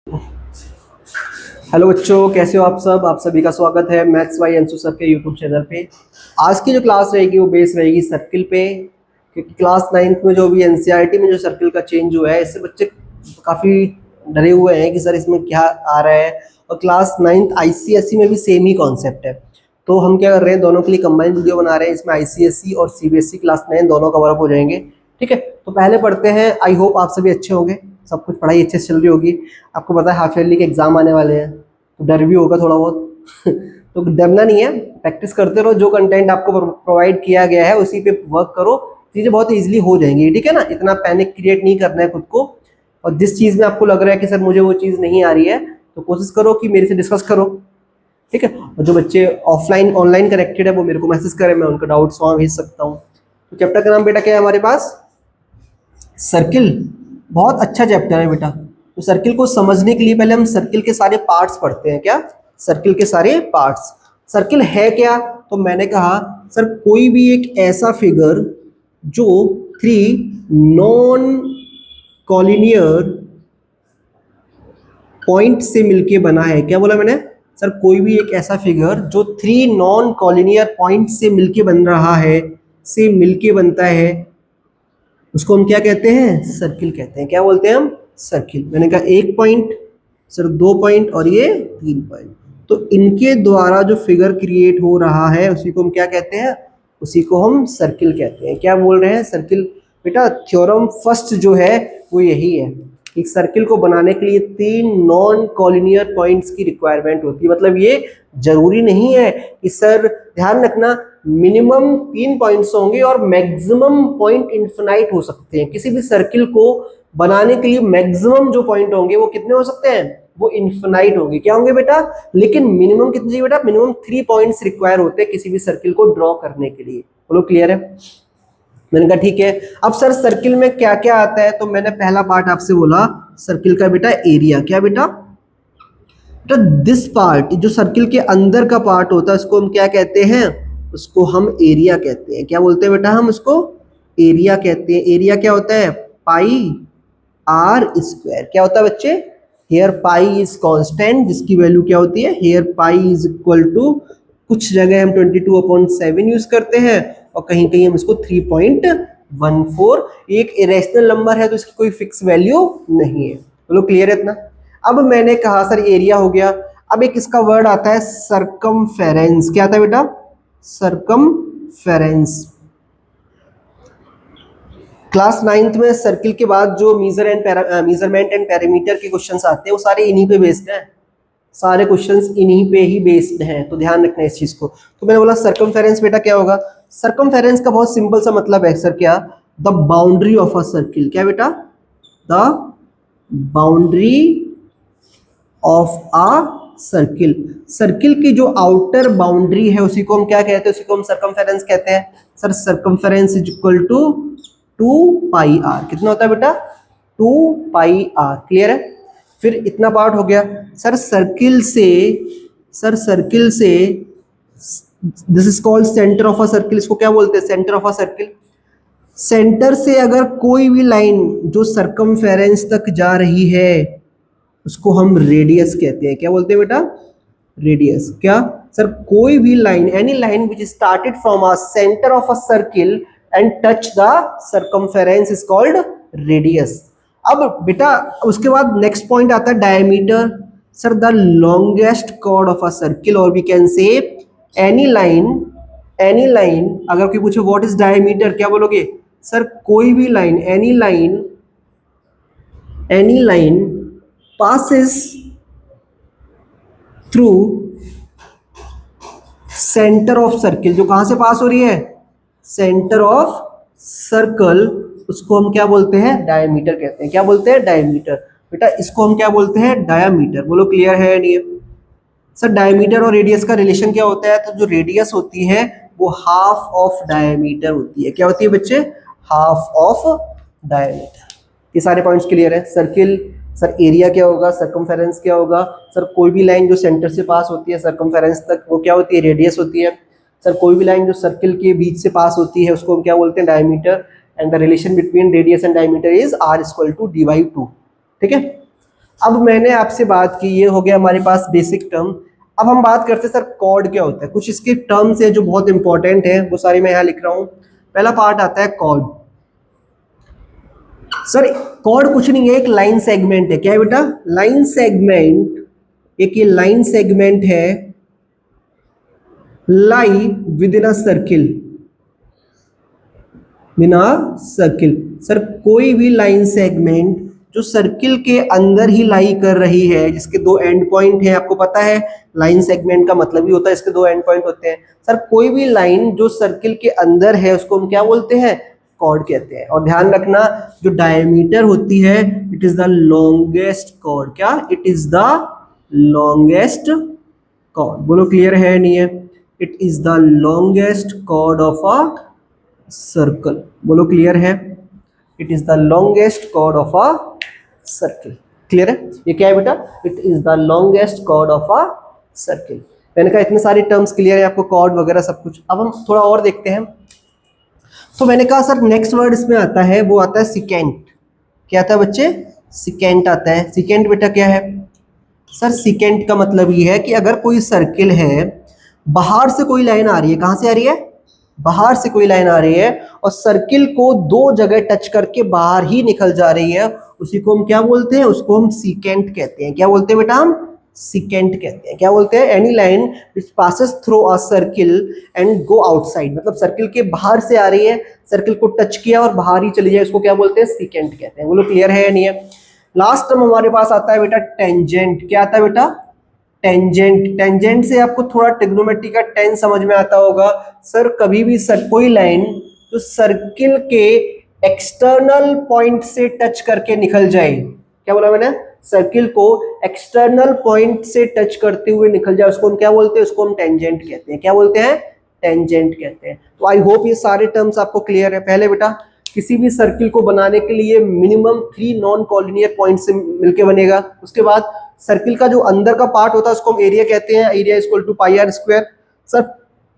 Hello बच्चों, कैसे हो आप सब। आप सभी का स्वागत है मैथ्स बाय अंशु सर के यूट्यूब चैनल पे। आज की जो क्लास रहेगी वो बेस रहेगी सर्किल पे, क्योंकि क्लास 9th में जो भी एनसीईआरटी में जो सर्किल का चेंज हुआ है, इससे बच्चे काफ़ी डरे हुए हैं कि सर इसमें क्या आ रहा है। और क्लास 9th आईसीएसई में भी सेम ही कॉन्सेप्ट है। तो हम क्या कर रहे हैं, दोनों के लिए कंबाइंड वीडियो बना रहे हैं। इसमें आईसीएसई और सीबीएसई क्लास 9 दोनों कवर अप हो जाएंगे। ठीक है, तो पहले पढ़ते हैं। आई होप आप सभी अच्छे होंगे, सब कुछ पढ़ाई अच्छे से चल रही होगी। आपको पता है हाफ ईयरली के एग्जाम आने वाले हैं, तो डर भी होगा थोड़ा बहुत। तो डरना नहीं है, प्रैक्टिस करते रहो। जो कंटेंट आपको प्रोवाइड किया गया है उसी पे वर्क करो, चीज़ें बहुत इजीली हो जाएंगी। ठीक है ना, इतना पैनिक क्रिएट नहीं करना है खुद को। और जिस चीज़ में आपको लग रहा है कि सर मुझे वो चीज़ नहीं आ रही है, तो कोशिश करो कि मेरे से डिस्कस करो। ठीक है, और जो बच्चे ऑफलाइन ऑनलाइन कनेक्टेड है वो मेरे को मैसेज करें, मैं उनका डाउट्स वहाँ भेज सकता हूँ। तो चैप्टर का नाम बेटा क्या है हमारे पास? सर्किल। बहुत अच्छा चैप्टर है बेटा। तो सर्किल को समझने के लिए पहले हम सर्किल के सारे पार्ट्स पढ़ते हैं। क्या? सर्किल के सारे पार्ट्स। सर्किल है क्या? तो मैंने कहा सर कोई भी एक ऐसा फिगर जो 3 नॉन कॉलिनियर पॉइंट से मिलके बना है। क्या बोला मैंने? सर कोई भी एक ऐसा फिगर जो 3 नॉन कॉलिनियर पॉइंट से मिलके बन रहा है, से मिलके बनता है, उसको हम क्या कहते हैं? सर्किल कहते हैं। क्या बोलते हैं हम? सर्किल। मैंने कहा 1 पॉइंट, सर 2 पॉइंट और ये 3 पॉइंट, तो इनके द्वारा जो फिगर क्रिएट हो रहा है उसी को हम क्या कहते हैं? उसी को हम सर्किल कहते हैं। क्या बोल रहे हैं? सर्किल। बेटा थ्योरम फर्स्ट जो है वो यही है, एक सर्किल को बनाने के लिए 3 नॉन कॉलिनियर पॉइंट्स की रिक्वायरमेंट होती है। मतलब ये जरूरी नहीं है कि सर, ध्यान रखना, मिनिमम 3 पॉइंट्स होंगे और मैक्सिमम पॉइंट इन्फिनाइट हो सकते हैं। किसी भी सर्किल को बनाने के लिए मैक्सिमम जो पॉइंट होंगे वो कितने हो सकते हैं? वो इन्फिनाइट होंगे। क्या होंगे बेटा? लेकिन मिनिमम कितने चाहिए बेटा? मिनिमम 3 पॉइंट्स रिक्वायर होते हैं किसी भी सर्किल को ड्रॉ करने के लिए। बोलो क्लियर है? मैंने कहा ठीक है। अब सर सर्किल में क्या क्या आता है? तो मैंने पहला पार्ट आपसे बोला सर्किल का बेटा एरिया। क्या बेटा? तो दिस पार्ट, जो सर्किल के अंदर का पार्ट होता है, उसको हम क्या कहते हैं? उसको हम एरिया कहते हैं। क्या बोलते हैं बेटा? हम उसको एरिया कहते हैं। एरिया क्या होता है? Pi r square. क्या होता है बच्चे? हेयर पाई इज कांस्टेंट, जिसकी वैल्यू क्या होती है? Here pi is equal to, कुछ जगह हम 22/7 यूज करते हैं और कहीं कहीं हम इसको 3.14। एक इरेशनल नंबर है तो इसकी कोई फिक्स वैल्यू नहीं है। बोलो क्लियर है इतना? अब मैंने कहा सर एरिया हो गया। अब एक इसका वर्ड आता है सरकमफेरेंस। क्या आता है बेटा? सरकमफेरेंस। क्लास 9th में सर्किल के बाद जो मेजरमेंट एंड पैरामीटर के क्वेश्चंस आते हैं वो सारे इन्हीं पे बेस्ड हैं। सारे क्वेश्चंस इन्हीं पे ही बेस्ड हैं, तो ध्यान रखना इस चीज को। तो मैंने बोला सरकमफेरेंस बेटा क्या होगा? सरकमफेरेंस का बहुत सिंपल सा मतलब है सर, क्या? The boundary of a circle. क्या बेटा? The boundary of a circle. Circle की जो आउटर बाउंड्री है उसी को हम क्या कहते हैं? उसी को हम सरकमफेरेंस कहते हैं। Sir circumference is equal to 2πr। कितना होता है बेटा? 2πr। क्लियर है? फिर इतना पार्ट हो गया। सर सर्किल से, सर सर्किल से, this is called centre of a circle. इसको क्या बोलते हैं? Centre of a circle. Centre से अगर कोई भी लाइन जो सरकमफेरेंस तक जा रही है उसको हम रेडियस कहते हैं। क्या बोलते हैं बेटा? रेडियस। क्या? सर कोई भी line, any line which started from a centre of a circle and touch the circumference is called radius. अब बेटा उसके बाद नेक्स्ट पॉइंट आता है diameter. Sir the longest chord of a circle, और we can say any line, any line. अगर कोई पूछे व्हाट इज डायमीटर, क्या बोलोगे? सर कोई भी line, any line, any line passes through centre of circle. जो कहां से पास हो रही है? सेंटर ऑफ सर्कल, उसको हम क्या बोलते हैं? डायमीटर कहते हैं। क्या बोलते हैं? डायमीटर। बेटा इसको हम क्या बोलते हैं? डायमीटर। बोलो क्लियर है नहीं? सर डायमीटर और रेडियस का रिलेशन क्या होता है? तो जो रेडियस होती है वो हाफ ऑफ डायमीटर होती है। क्या होती है बच्चे? Half of diameter. ये सारे पॉइंट्स क्लियर है? सर्किल, सर एरिया क्या होगा? सरकमफेरेंस क्या होगा? सर कोई भी लाइन जो सेंटर से पास होती है सरकमफेरेंस तक, वो क्या होती है? रेडियस होती है। सर कोई भी लाइन जो सर्किल के बीच से पास होती है उसको हम क्या बोलते हैं? Diameter. And the relation between radius and diameter is r = d/2। ठीक है? अब मैंने आपसे बात की, ये हो गया हमारे पास बेसिक टर्म। अब हम बात करते हैं सर कॉर्ड क्या होता है। कुछ इसके टर्म्स है जो बहुत इंपॉर्टेंट है, वो सारी मैं यहाँ लिख रहा हूँ। पहला पार्ट आता है कॉर्ड। सर कॉर्ड कुछ नहीं है, एक लाइन सेगमेंट है। क्या है बेटा? Line segment. एक ये लाइन सेगमेंट है, लाई विद इन अ सर्किल, बिना सर्किल। सर कोई भी लाइन सेगमेंट जो सर्किल के अंदर ही लाई कर रही है, जिसके दो एंड पॉइंट है, आपको पता है लाइन सेगमेंट का मतलब ही होता है इसके दो एंड पॉइंट होते हैं। सर कोई भी लाइन जो सर्किल के अंदर है उसको हम क्या बोलते हैं? कॉर्ड कहते हैं। और ध्यान रखना, जो डायमीटर होती है, it is the longest chord. क्या? It is the longest chord. बोलो क्लियर है नहीं है? It is the longest chord of a circle. बोलो क्लियर है? It is the longest chord of a circle. Clear है? ये क्या है बेटा? It is the longest chord of a circle. मैंने कहा इतने सारे टर्म्स क्लियर है आपको, कॉर्ड वगैरह सब कुछ। अब हम थोड़ा और देखते हैं। तो मैंने कहा सर नेक्स्ट वर्ड इसमें आता है, वो आता है सिकेंट। क्या आता है बच्चे? सिकेंट आता है। सिकेंट बेटा क्या है? सर सिकेंट का मतलब ये है कि अगर कोई सर्किल है, बाहर से कोई लाइन आ रही है। कहां से आ रही है? बाहर से कोई लाइन आ रही है और सर्किल को दो जगह टच करके बाहर ही निकल जा रही है, उसी को हम क्या बोलते हैं? उसको हम सिकेंट कहते हैं। क्या बोलते हैं बेटा? हम सिकेंट कहते हैं। क्या बोलते हैं? Any line which passes through a circle and go outside. मतलब सर्किल के बाहर से आ रही है, सर्किल को टच किया और बाहर ही चली जाए, उसको क्या बोलते हैं? सिकेंट कहते हैं। बोलो क्लियर है या नहीं है? लास्ट टर्म हमारे पास आता है बेटा टेंजेंट। क्या आता है बेटा? टेंजेंट। टेंजेंट से आपको थोड़ा ट्रिग्नोमेट्री का टेन समझ में आता होगा। सर कभी भी कोई लाइन जो सर्किल के एक्सटर्नल पॉइंट से टच करके निकल जाए, क्या बोला मैंने? सर्किल को एक्सटर्नल पॉइंट से टच करते हुए निकल जाए, उसको हम क्या बोलते हैं? उसको हम टेंजेंट कहते हैं। क्या बोलते हैं? टेंजेंट कहते हैं। तो आई होप ये सारे टर्म्स आपको क्लियर है। पहले बेटा, किसी भी सर्किल को बनाने के लिए मिनिमम 3 नॉन कॉलिनियर पॉइंट से मिलके बनेगा। उसके बाद सर्किल का जो अंदर का पार्ट होता है उसको हम एरिया कहते हैं। Area equal to pi r square. Sir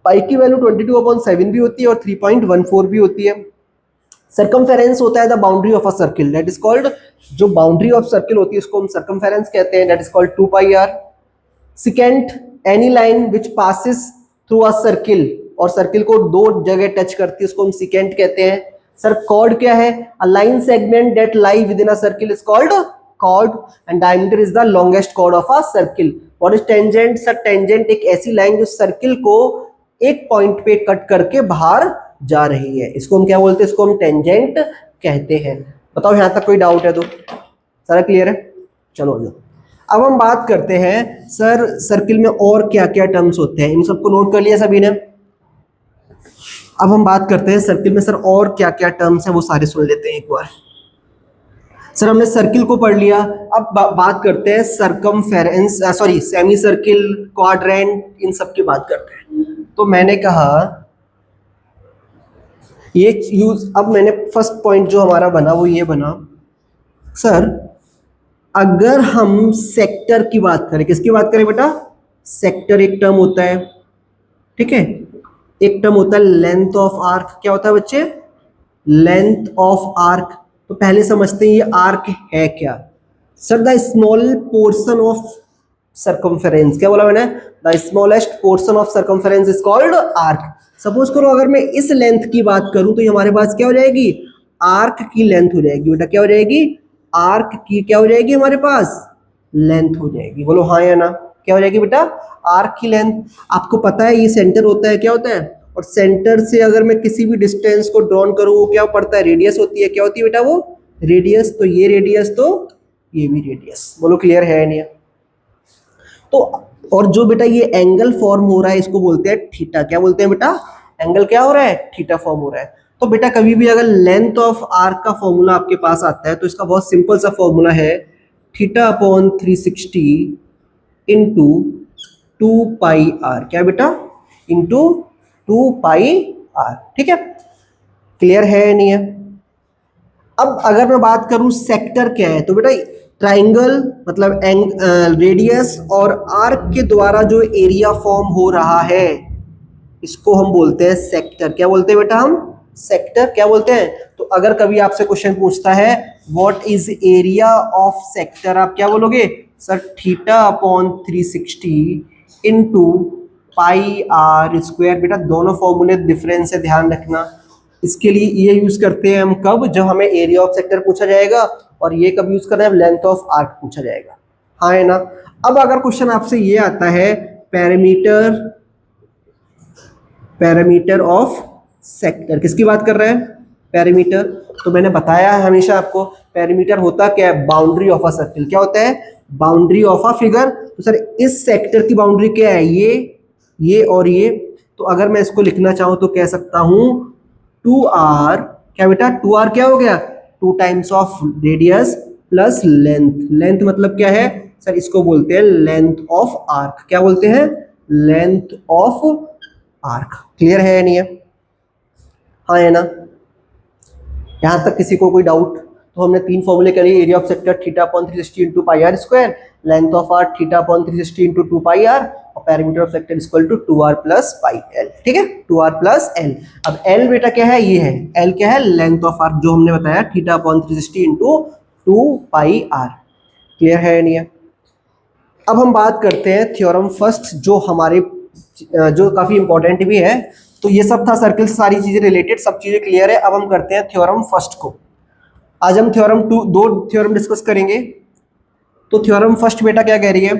pi की वैल्यू 22/7 भी होती है और 3.14 भी होती है। सर्कमफेरेंस होता है the boundary of a circle, that is called, जो बाउंड्री ऑफ सर्किल होती है उसको हम सर्कमफेरेंस कहते हैं, that is called 2 pi r. Second, any line which passes through a circle, और सर्किल को दो जगह टच करती है उसको हम सिकेंट कहते हैं। सर कॉर्ड क्या है? A line segment that lie within a circle is called chord and diameter is the longest chord of a circle. What is tangent? Sir tangent एक ऐसी लाइन जो सर्किल को एक point पे cut करके बाहर जा रही है, इसको हम क्या बोलते हैं? इसको हम टेंजेंट कहते हैं। बताओ यहां तक कोई डाउट है तो? सारा क्लियर है? चलो अब हम बात करते हैं सर सर्किल में और क्या क्या टर्म्स होते हैं। इन सबको नोट कर लिया सभी ने? अब हम बात करते हैं सर्किल में सर और क्या क्या टर्म्स हैं, वो सारे सुन लेते हैं एक बार। सर हमने सर्किल को पढ़ लिया। अब बात करते हैं circumference, sorry semi circle, quadrant, इन सब की बात करते हैं। तो मैंने कहा ये यूज, अब मैंने फर्स्ट पॉइंट जो हमारा बना वो ये बना, सर अगर हम सेक्टर की बात करें, किसकी बात करें बेटा? सेक्टर एक टर्म होता है, ठीक है। एक टर्म होता है लेंथ ऑफ आर्क। क्या होता है बच्चे? Length of arc. तो पहले समझते हैं ये आर्क है क्या। Sir the small portion of circumference. क्या बोला मैंने? The smallest portion of circumference is called arc. Suppose करो अगर मैं इस लेंथ की बात करूं तो ये हमारे पास क्या हो जाएगी? आर्क की लेंथ हो जाएगी बेटा। क्या हो जाएगी? आर्क की क्या हो जाएगी? हमारे पास लेंथ हो जाएगी। बोलो हाँ या ना? क्या हो जाएगी बेटा? आर्क की लेंथ। आपको पता है ये सेंटर होता है, क्या होता है, और सेंटर से अगर मैं किसी भी डिस्टेंस को ड्रॉन करूं वो क्या पड़ता है? रेडियस होती है। क्या होती है बेटा? वो रेडियस। तो ये रेडियस, तो ये भी रेडियस। बोलो क्लियर है नहीं? तो और जो बेटा ये एंगल फॉर्म हो रहा है इसको बोलते हैं थीटा। क्या बोलते हैं बेटा? एंगल क्या हो रहा है? थीटा फॉर्म हो रहा है। तो बेटा कभी भी अगर लेंथ ऑफ आर्क का फॉर्मूला आपके पास आता है तो इसका बहुत सिंपल सा फॉर्मूला है, theta upon 360 into 2 pi r. क्या बेटा? Into 2 pi r. ठीक है? क्लियर है नहीं है? अब अगर मैं बात करूं सेक्टर क्या है, तो बेटा ट्राइंगल मतलब रेडियस और आर्क के द्वारा जो एरिया फॉर्म हो रहा है इसको हम बोलते हैं सेक्टर। क्या बोलते हैं बेटा? हम सेक्टर क्या बोलते हैं। तो अगर कभी आपसे क्वेश्चन पूछता है what is area of sector, आप क्या बोलोगे sir, theta upon 360 into pi r square. बेटा दोनों फॉर्मूले डिफरेंस है, ध्यान रखना। इसके लिए ये यूज करते हैं हम कब, जब हमें एरिया ऑफ सेक्टर पूछा जाएगा, और ये कब यूज करना है, लेंथ ऑफ आर्क पूछा जाएगा। हाँ है ना। अब अगर क्वेश्चन आपसे ये आता है पैरामीटर, पैरामीटर ऑफ सेक्टर, किसकी बात कर रहे हैं, पैरामीटर। तो मैंने बताया है हमेशा आपको, पैरामीटर होता क्या है, बाउंड्री ऑफ अ सर्किल। क्या होता है, बाउंड्री ऑफ अ फिगर। तो सर इस सेक्टर की बाउंड्री क्या है, ये और ये। तो अगर मैं इसको लिखना चाहूं तो कह सकता हूं 2r, क्या बेटा 2r क्या हो गया, 2 times of radius plus length. Length मतलब क्या है सर, इसको बोलते हैं लेंथ ऑफ आर्क। क्या बोलते हैं, लेंथ ऑफ आर्क। क्लियर है या नहीं है, हाँ है ना। यहां तक किसी को कोई डाउट, तो हमने 3 फॉर्मूले कर लिए, area of sector theta upon 360 into pi r square, length of arc theta upon 360 into 2 pi r, और parameter of sector equal to 2r plus pi L. ठीक है, 2r प्लस एल। अब एल बेटा क्या है, ये है एल, क्या है, लेंथ ऑफ आर्क, जो हमने बताया theta upon 360 into 2 pi r. Clear है या नहीं है। अब हम बात करते हैं थ्योरम फर्स्ट, जो हमारे जो काफी इंपॉर्टेंट भी है। तो ये सब था सर्कल से सारी चीजें रिलेटेड, सब चीजें क्लियर है। अब हम करते हैं थ्योरम फर्स्ट को। आज हम थ्योरम टू, 2 थ्योरम डिस्कस करेंगे। तो थ्योरम फर्स्ट बेटा क्या कह रही है,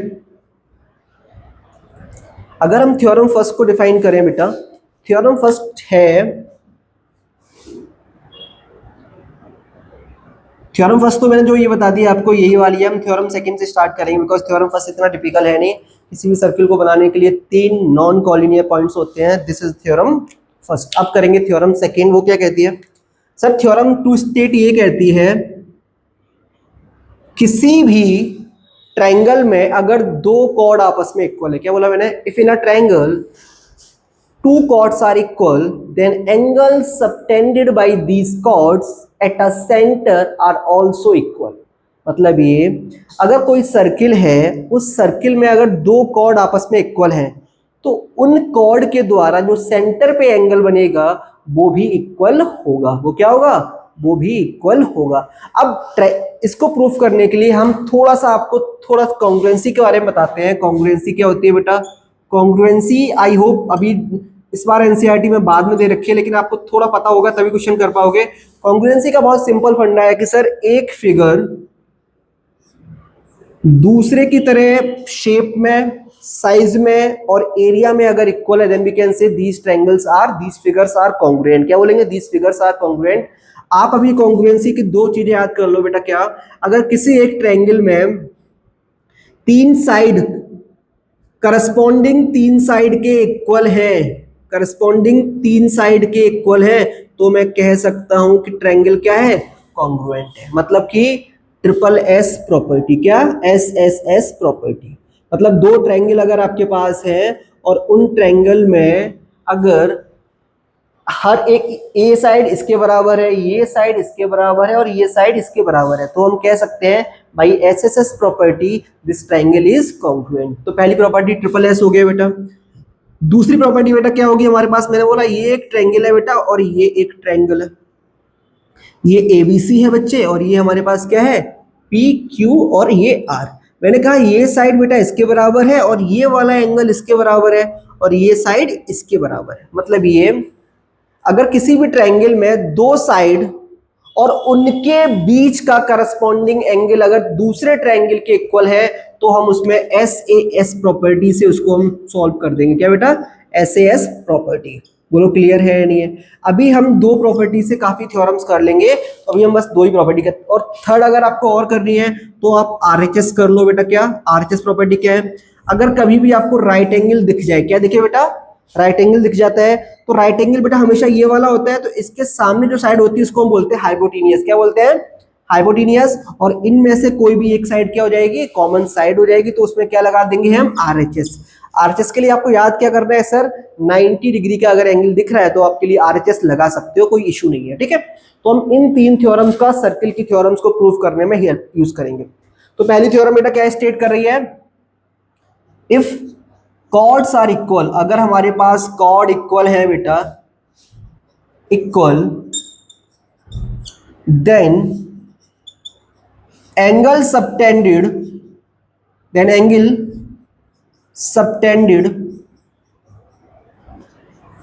अगर हम थ्योरम फर्स्ट को डिफाइन करें बेटा, थ्योरम फर्स्ट है, थ्योरम फर्स्ट तो मैंने जो ये बता दिया आपको यही वाली है। हम थ्योरम सेकंड से स्टार्ट करेंगे, बिकॉज थ्योरम फर्स्ट इतना टिपिकल है नहीं। किसी भी सर्किल को बनाने के लिए 3 नॉन कॉलिनियर पॉइंट्स होते हैं, दिस इज थ्योरम फर्स्ट। अब करेंगे थ्योरम सेकंड, वो क्या कहती है सर, थ्योरम टू स्टेट ये कहती है किसी भी ट्रायंगल में अगर 2 कॉर्ड आपस में इक्वल है, क्या बोला मैंने, if in a triangle 2 chords are equal, then angles subtended by these chords at a center are also equal। मतलब ये, अगर कोई सर्किल है, उस सर्किल में अगर 2 कॉर्ड आपस में इक्वल हैं, तो उन कॉर्ड के द्वारा जो सेंटर पे एंगल बनेगा वो भी इक्वल होगा। वो क्या होगा, वो भी इक्वल होगा। अब इसको प्रूफ करने के लिए हम थोड़ा सा आपको थोड़ा कॉन्ग्रुएंसी के बारे में बताते हैं। कॉन्ग्रुएंसी क्या होती है बेटा, कॉन्ग्रुएंसी आई होप अभी इस बार एनसीईआरटी में बाद में दे रखी है, लेकिन आपको थोड़ा पता होगा तभी क्वेश्चन कर पाओगे। कॉन्ग्रुएंसी का बहुत सिंपल फंडा है कि सर एक फिगर दूसरे की तरह शेप में, साइज में और एरिया में अगर इक्वल है, then we can say these triangles are, these figures are congruent. क्या बोलेंगे, दीज फिगर्स आर कॉन्ग्रुएंट। आप अभी कॉन्ग्रुएंसी की 2 चीजें याद कर लो बेटा। क्या, अगर किसी एक ट्रायंगल में 3 साइड करस्पॉन्डिंग 3 साइड के इक्वल है, करस्पॉन्डिंग 3 साइड के इक्वल है, तो मैं कह सकता हूं कि ट्रायंगल क्या है, कॉन्ग्रुएंट है। मतलब कि ट्रिपल एस प्रॉपर्टी, क्या, एस एस एस प्रॉपर्टी। मतलब 2 ट्रायंगल अगर आपके पास है और उन ट्रायंगल में अगर हर एक, ए साइड इसके बराबर है, ये साइड इसके बराबर है और ये साइड इसके बराबर है, तो हम कह सकते हैं भाई S S S property, this triangle is congruent. तो पहली प्रॉपर्टी ट्रिपल एस हो गया बेटा। दूसरी प्रॉपर्टी बेटा क्या होगी हमारे पास, मैंने बोला ये एक ट्रायंगल है बेटा और ये एक ट्रायंगल है, ये एबीसी है बच्चे, और ये हमारे पास क्या है, पी क्यू और ये आर। मैंने कहा ये साइड बेटा इसके बराबर है और ये वाला एंगल इसके बराबर है और ये साइड इसके बराबर है। मतलब ये, अगर किसी भी ट्रायंगल में 2 साइड और उनके बीच का करस्पॉन्डिंग एंगल अगर दूसरे ट्रायंगल के इक्वल है, तो हम उसमें एस ए एस प्रॉपर्टी से उसको हम सॉल्व कर देंगे। क्या बेटा, एस ए एस प्रॉपर्टी। बोलो क्लियर है या नहीं है। अभी हम 2 प्रॉपर्टी से काफी थ्योरम्स कर लेंगे, तो अभी हम बस 2 ही प्रॉपर्टी का, और थर्ड अगर आपको और करनी है तो आप आरएचएस कर लो बेटा। क्या, आरएचएस प्रॉपर्टी क्या है, अगर कभी भी आपको राइट एंगल दिख जाए, क्या दिखे बेटा, राइट एंगल दिख जाता है, तो राइट एंगल बेटा हमेशा ये वाला होता है, तो इसके सामने जो साइड होती है उसको हम बोलते हैं हाइपोटेनियस। क्या बोलते हैं, हाइपोटेनियस। और इनमें से कोई भी एक साइड क्या हो जाएगी, कॉमन साइड हो जाएगी, तो उसमें क्या लगा देंगे हम, आरएचएस। आरएचएस के लिए आपको याद क्या करना है सर, 90 डिग्री का अगर एंगल दिख रहा है तो आपके लिए आरएचएस लगा सकते हो, कोई इशू नहीं है। ठीक है, तो हम इन 3 थ्योरम्स का सर्किल की थ्योरम्स को प्रूव करने में हेल्प यूज करेंगे। तो पहली थ्योरम बेटा क्या स्टेट कर रही है, इफ कॉर्ड्स आर इक्वल, अगर हमारे पास कॉर्ड इक्वल है बेटा, equal, then angle subtended, then angle subtended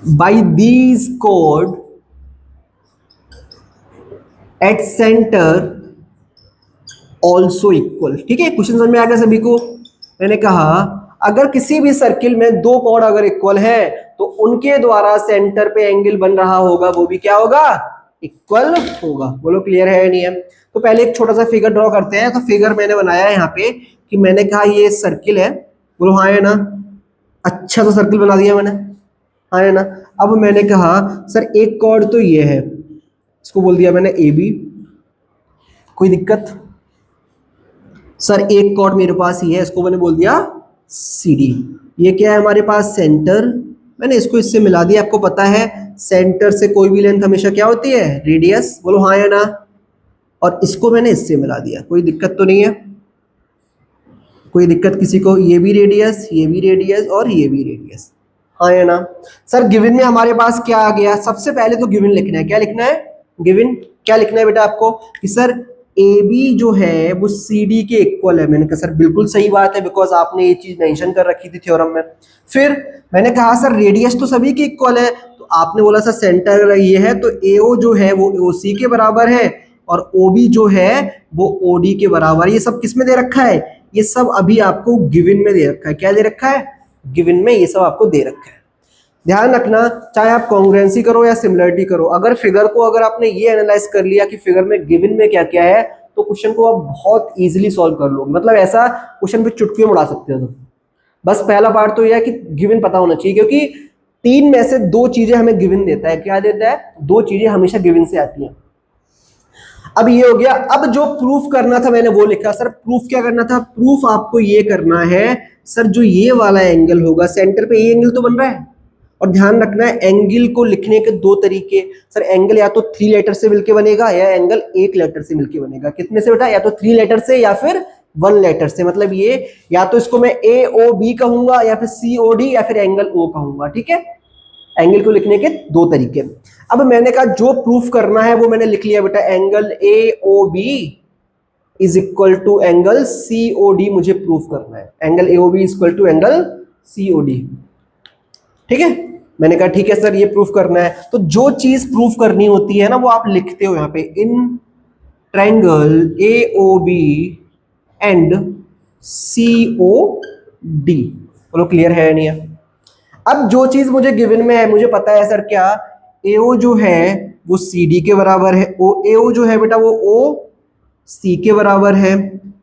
by these chord at centre also equal. ठीक है, क्वेश्चन समझ में आ गया सभी को। मैंने कहा अगर किसी भी सर्किल में दो कॉर्ड अगर इक्वल है तो उनके द्वारा सेंटर पे एंगल बन रहा होगा वो भी क्या होगा, इक्वल होगा। बोलो क्लियर है या नहीं है। तो पहले एक छोटा सा फिगर ड्रॉ करते हैं। तो फिगर मैंने बनाया है यहाँ पे कि मैंने कहा ये सर्किल है, बोलो हाँ है ना, अच्छा सा सर्किल बना दिया मैंने, हाँ है ना। अब मैंने कहा सर एक कॉर्ड तो ये है, इसको बोल दिया मैंने ए बी, कोई दिक्कत। सर एक कॉर्ड मेरे पास ही है, इसको मैंने बोल दिया सी डी। ये क्या है हमारे पास, सेंटर, मैंने इसको इससे मिला दिया। आपको पता है सेंटर से कोई भी लेंथ हमेशा क्या होती है, रेडियस, बोलो हाँ या ना। और इसको मैंने इससे मिला दिया, कोई दिक्कत तो नहीं है, कोई दिक्कत किसी को, ये भी रेडियस, ये भी रेडियस और ये भी रेडियस, हाँ या ना। सर गिवन में हमारे पास क्या आ गया, सबसे पहले तो गिवन लिखना है। क्या लिखना है, गिवन। क्या लिखना है बेटा आपको कि सर ए बी जो है वो सी डी के इक्वल है। मैंने कहा सर बिल्कुल सही बात है, बिकॉज आपने ये चीज मेंशन कर रखी थी थ्योरम में। फिर मैंने कहा सर रेडियस तो सभी की इक्वल है, तो आपने बोला सर सेंटर ये है तो ए ओ जो है वो ओ सी के बराबर है और ओ बी जो है वो ओ डी के बराबर। ये सब किस में दे रखा है, ये सब अभी आपको गिवन में दे रखा है। क्या दे रखा है, गिवन में ये सब आपको दे रखा है। ध्यान रखना, चाहे आप कॉन्ग्रुएंसी करो या सिमिलरिटी करो, अगर फिगर को अगर आपने ये एनालाइज कर लिया कि फिगर में गिवन में क्या क्या है, तो क्वेश्चन को आप बहुत इजीली सॉल्व कर लोगे। मतलब ऐसा क्वेश्चन पे चुटकी में उड़ा सकते हो। तो बस पहला पार्ट तो यह है कि गिवन पता होना चाहिए, क्योंकि तीन में से दो चीजें हमें गिवन देता है। क्या देता है, दो चीजें हमेशा गिवन से आती हैं। अब ये हो गया। अब जो प्रूफ करना था मैंने वो लिखा। सर प्रूफ क्या करना था, प्रूफ आपको ये करना है सर जो ये वाला एंगल होगा सेंटर पे, ये एंगल तो बन रहा है। और ध्यान रखना है एंगल को लिखने के दो तरीके। सर एंगल या तो 3 लेटर से मिलके बनेगा या एंगल 1 लेटर से मिलके बनेगा। कितने से बेटा, या तो 3 लेटर से या फिर 1 लेटर से। मतलब ये या तो इसको मैं ए ओ बी कहूंगा या फिर सी ओ डी या फिर एंगल ओ कहूंगा। ठीक है, एंगल को लिखने के दो तरीके। अब मैंने कहा जो प्रूफ करना है वो मैंने लिख लिया बेटा, angle A O B is equal to angle C O D मुझे प्रूफ करना है। Angle A O B is equal to angle C O D. ठीक है, मैंने कहा ठीक है सर ये प्रूफ करना है। तो जो चीज प्रूफ करनी होती है ना वो आप लिखते हो यहाँ पे, in triangle A O B and C O D. बोलो क्लियर है या नहीं है। अब जो चीज मुझे गिवन में है, मुझे पता है सर क्या, एओ जो है वो सी डी के बराबर है, ओ एओ जो है बेटा वो ओ सी के बराबर है।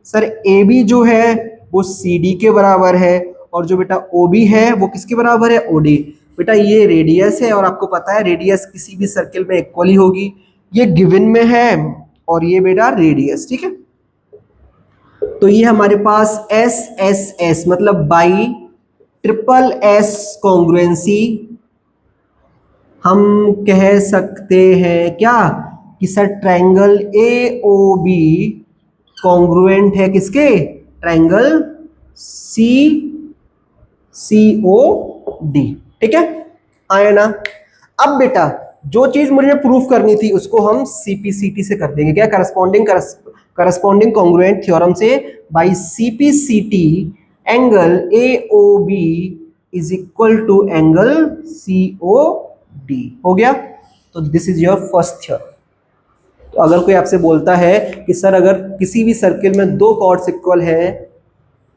सर ए बी जो है वो सी डी के बराबर है, और जो बेटा ओ बी है वो किसके बराबर है, ओ डी। बेटा ये रेडियस है और आपको पता है रेडियस किसी भी सर्किल में इक्वल ही होगी। ये गिवन में है और ये बेटा रेडियस। ठीक है, तो ये हमारे पास एस एस एस मतलब बाई ट्रिपल एस कॉन्ग्रुएंसी हम कह सकते हैं क्या कि sir triangle A O B congruent है किसके, ट्रायंगल सी सी ओ डी। ठीक है, आया ना। अब बेटा जो चीज मुझे प्रूफ करनी थी उसको हम सीपीसीटी से कर देंगे। क्या, करस्पॉन्डिंग कॉन्ग्रुएंट थ्योरम से by CPCT angle A O B is equal to angle C O D. हो गया, तो this is your first theorem. तो अगर कोई आपसे बोलता है कि सर अगर किसी भी सर्किल में दो कॉर्ड्स इक्वल है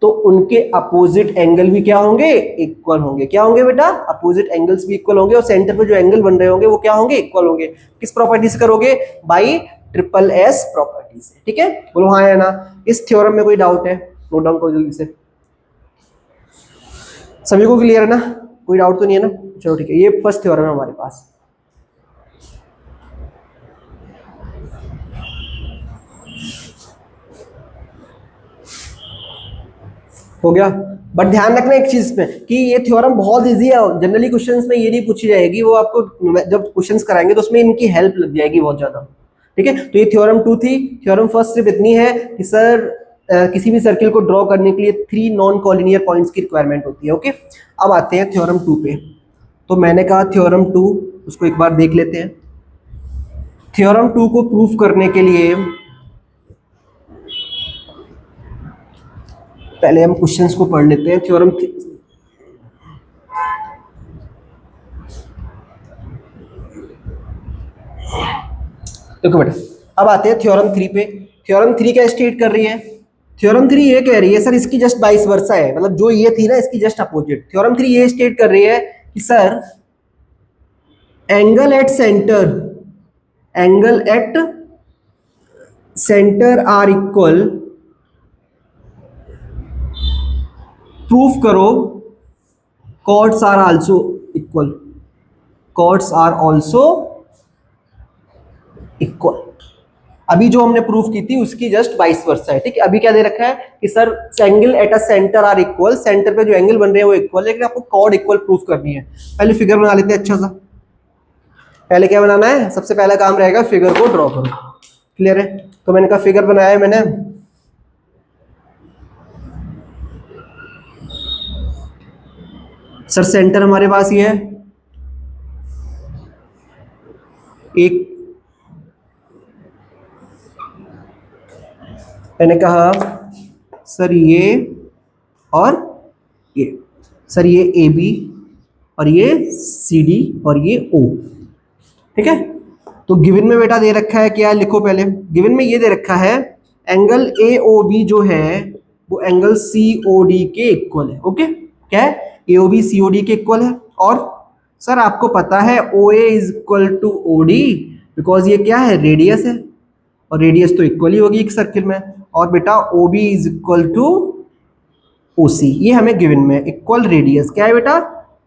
तो उनके अपोजिट एंगल भी क्या होंगे, इक्वल होंगे। क्या होंगे बेटा, अपोजिट एंगल्स भी इक्वल होंगे और सेंटर पे जो एंगल बन रहे होंगे वो क्या होंगे, इक्वल होंगे। किस प्रॉपर्टी से करोगे, बाई ट्रिपल एस प्रॉपर्टी से। ठीक है, बोलो हाँ या ना। इस थ्योरम में कोई डाउट है, नोट डाउन करो जल्दी से। सभी को क्लियर है ना, कोई डाउट तो नहीं है ना। चलो ठीक है, ये फर्स्ट थ्योरम है हमारे पास। हो गया। बट ध्यान रखना एक चीज में कि ये थ्योरम बहुत इजी है। जनरली क्वेश्चंस में ये नहीं पूछी जाएगी, वो आपको जब क्वेश्चंस कराएंगे तो उसमें इनकी हेल्प लग जाएगी बहुत ज्यादा। ठीक है, तो ये थ्योरम 2 थी। थ्योरम फर्स्ट सिर्फ इतनी है कि सर किसी भी सर्किल को ड्रॉ करने के लिए 3 नॉन कॉलिनियर पॉइंट्स की रिक्वायरमेंट होती है। ओके, अब आते हैं थ्योरम 2 पे। तो मैंने कहा थ्योरम 2 उसको एक बार देख लेते हैं। थ्योरम 2 को प्रूफ करने के लिए पहले हम क्वेश्चंस को पढ़ लेते हैं। थ्योरम देखो बेटा, अब आते हैं थ्योरम 3 पे। थ्योरम 3 क्या स्टेट कर रही है? थ्योरम 3 ये कह रही है सर, इसकी जस्ट वाइस वर्सा है, मतलब जो ये थी ना इसकी जस्ट अपोजिट। थ्योरम 3 ये स्टेट कर रही है कि sir angle at centre are equal, proof करो chords are also equal, chords are also equal. अभी जो हमने प्रूफ की थी उसकी जस्ट वाइस वर्सा है, ठीक है। अभी क्या दे रखा है कि sir angle at a centre are equal, centre पे जो एंगल बन रहे हैं वो इक्वल, लेकिन आपको कॉर्ड इक्वल प्रूफ करनी है। पहले फिगर बना लेते हैं अच्छा सा। पहले क्या बनाना है? सबसे पहला काम रहेगा फिगर को ड्रॉ करो। क्लियर है? तो मैंने कहा फिगर बनाया है मैंने। सर सेंटर हमारे पास ये है, एक मैंने कहा सर ये और ये, सर ये ए बी और ये सी डी और ये ओ, ठीक है। तो गिवन में बेटा दे रखा है क्या, लिखो पहले। गिवन में ये दे रखा है एंगल ए ओ बी जो है वो एंगल सी ओ डी के इक्वल है। ओके, क्या है? A O B C O D के इक्वल है। और सर आपको पता है O A is equal to O D, because ये क्या है? रेडियस है, और रेडियस तो इक्वल ही होगी एक सर्किल में। और बेटा O B is equal to O C, ये हमें गिवन में इक्वल रेडियस, क्या है बेटा?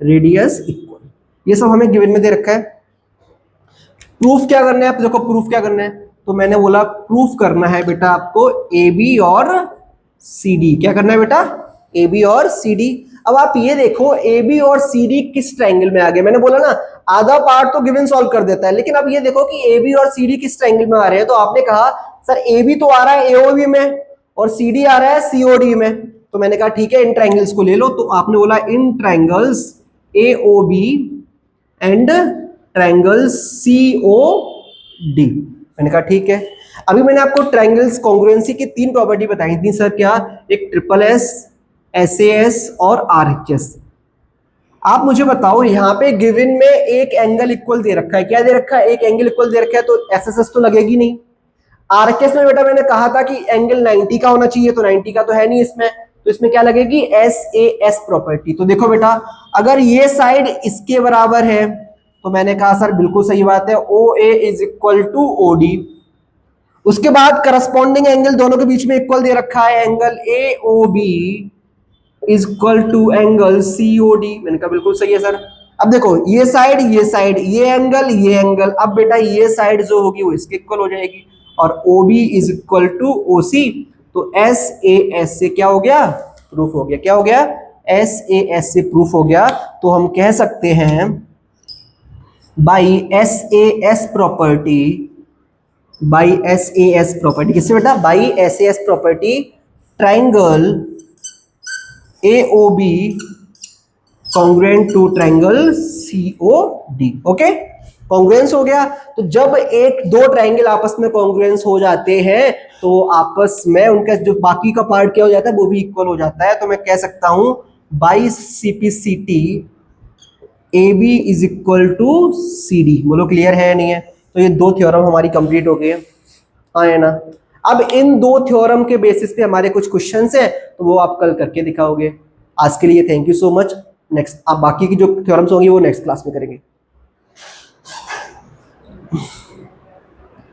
रेडियस इक्वल, ये सब हमें गिवन में दे रखा है। प्रूफ क्या करना है? आप देखो प्रूफ क्या करना है, तो मैंने बोला प्रूफ करना है बेटा आपको ए बी और सी डी। क्या करना है बेटा? ए बी और सी डी। अब आप ये देखो ए बी और सी डी किस ट्रायंगल में आ गए। मैंने बोला ना आधा पार्ट तो गिवन सॉल्व कर देता है, लेकिन अब ये देखो कि ए बी और सी डी किस ट्रायंगल में आ रहे हैं। तो आपने कहा सर ए बी तो आ रहा है एओबी में और सी डी आ रहा है सीओडी में। तो मैंने कहा ठीक है इन ट्रायंगल्स को ले लो। तो आपने बोला इन triangles AOB and triangle COD. मैंने कहा ठीक है। अभी मैंने आपको ट्रायंगल्स कॉन्ग्रुएंसी की 3 प्रॉपर्टी बताई थी सर, क्या? एक ट्रिपल एस, एसएएस और आरएचएस। आप मुझे बताओ यहाँ पे गिवन में एक एंगल इक्वल दे रखा है, क्या दे रखा है? एक एंगल इक्वल दे रखा है, तो एसएसएस तो लगेगी नहीं। आरएचएस में बेटा मैंने कहा था कि एंगल 90 का होना चाहिए, तो 90 का तो है नहीं इसमें, तो इसमें क्या लगेगी? SAS property. तो देखो बेटा अगर ये साइड इसके बराबर है तो मैंने कहा सर बिल्कुल सही बात है, O A is equal to O D. उसके बाद करस्पॉन्डिंग एंगल दोनों के बीच में इक्वल दे रखा है, angle A O B is equal to angle C O D. मैंने कहा बिल्कुल सही है सर। अब देखो ये साइड ये एंगल, अब बेटा ये साइड जो होगी वो इसके इक्वल हो जाएगी, और O B is equal to O C. तो एस ए एस से क्या हो गया? प्रूफ हो गया। क्या हो गया? एस ए एस से प्रूफ हो गया। तो हम कह सकते हैं by S A S property, by S A S property, किससे बेटा? By S A S property, triangle A O B congruent to triangle C O D. Okay, congruence हो गया। तो जब एक दो ट्राइंगल आपस में कॉन्ग्रुएंस हो जाते हैं तो आपस में उनका जो बाकी का पार्ट क्या हो जाता है? वो भी इक्वल हो जाता है। तो मैं कह सकता हूं by CPCT A B is equal to C D. बोलो क्लियर है या नहीं है? तो ये 2 थ्योरम हमारी कंप्लीट हो गए, हाँ है ना। अब इन 2 थ्योरम के बेसिस पे हमारे कुछ क्वेश्चंस हैं, तो वो आप कल करके दिखाओगे। आज के लिए thank you so much. Next आप बाकी की जो थ्योरम्स होंगी वो नेक्स्ट क्लास में करेंगे।